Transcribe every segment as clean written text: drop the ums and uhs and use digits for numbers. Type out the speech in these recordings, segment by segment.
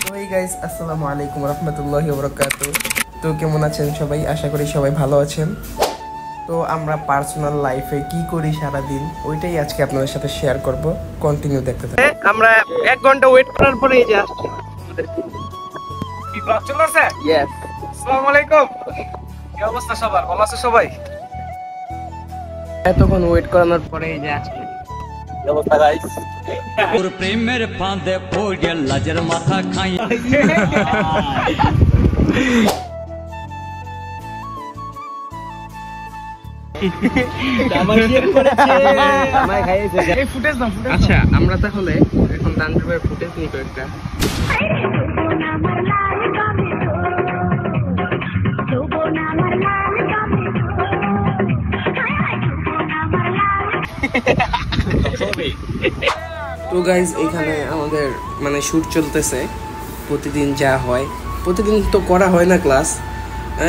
তো এই গাইস আসসালামু আলাইকুম রাহমাতুল্লাহি ওয়া বারাকাতুহু। তো কেমন আছেন সবাই? আশা করি সবাই ভালো আছেন। তো আমরা পার্সোনাল লাইফে কি করি সারা দিন ওইটাই আজকে আপনাদের সাথে শেয়ার করব। কন্টিনিউ দেখতে থাকুন। আমরা 1 ঘন্টা ওয়েট করার পরে এই যে আসছে কি ক্লাস চলছে? ইয়েস। আসসালামু আলাইকুম। কি অবস্থা সবার? ভালো আছে সবাই? এতক্ষণ ওয়েট করানোর পরে এই যে আসছে। কি অবস্থা গাইস? ওর প্রেমের ফাঁদে পড়ে লাজের মাথা খাই। আচ্ছা আমরা তাহলে এখন তানভীরের ফুটেজ নিব একটা। তো গাইজ এখানে আমাদের মানে শুট চলতেছে প্রতিদিন যা হয়। প্রতিদিন তো করা হয় না ক্লাস,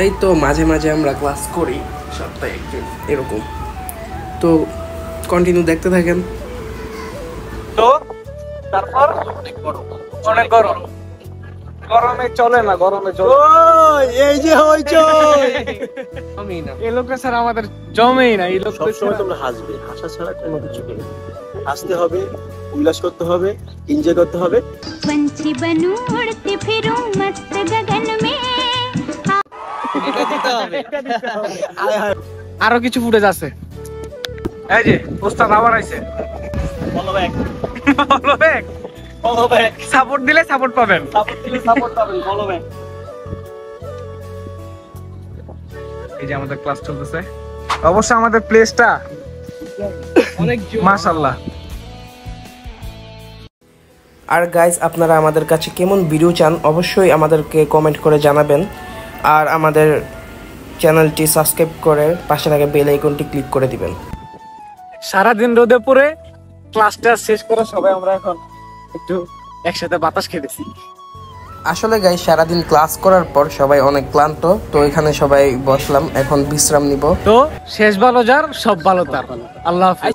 এই তো মাঝে মাঝে আমরা ক্লাস করি সপ্তাহে একদিন এরকম। তো কন্টিনিউ দেখতে থাকেন। তো তারপর অনেক গরম। গরমে চলে না, গরমে চলে। এই যে হইচই আমি না এই লোকটা স্যার আমাদের জমেই না। এই লোক সবসময় তোমরা হাসবে, হাসা ছাড়া কোনো কিছু নেই। হাসতে হবে, উল্লাস করতে হবে, এনজয় করতে হবে। पंछी बनूं उड़ती फिरूं मस्त गगन में। আরো কিছু ফুটেজ আছে। এই যে ওস্তাদ আবার আইছে। Follow back, follow back. Follow back, support দিলে সাপোর্ট পাবেন। সাপোর্ট দিলে সাপোর্ট পাবেন। Follow back. এই যে আমাদের ক্লাস চলতেছে। অবশ্য আমাদের প্লেসটা অনেক মাশাআল্লাহ। আর গাইজ আপনারা আমাদের কাছে কেমন ভিডিও চান অবশ্যই আমাদেরকে কমেন্ট করে জানাবেন। আর আমাদের চ্যানেলটি সাবস্ক্রাইব করে পাশে থাকা বেল আইকনটি ক্লিক করে দিবেন। সারাদিন রোদে পড়ে ক্লাসটা শেষ করে সবাই আমরা এখন একটু একসাথে বাতাস খেতেছি। আসলে গাইজ সারাদিন ক্লাস করার পর সবাই অনেক ক্লান্ত, তো এখানে সবাই বসলাম, এখন বিশ্রাম নিব। তো শেষ ভালো যার সব ভালো তার। আল্লাহ হাফেজ।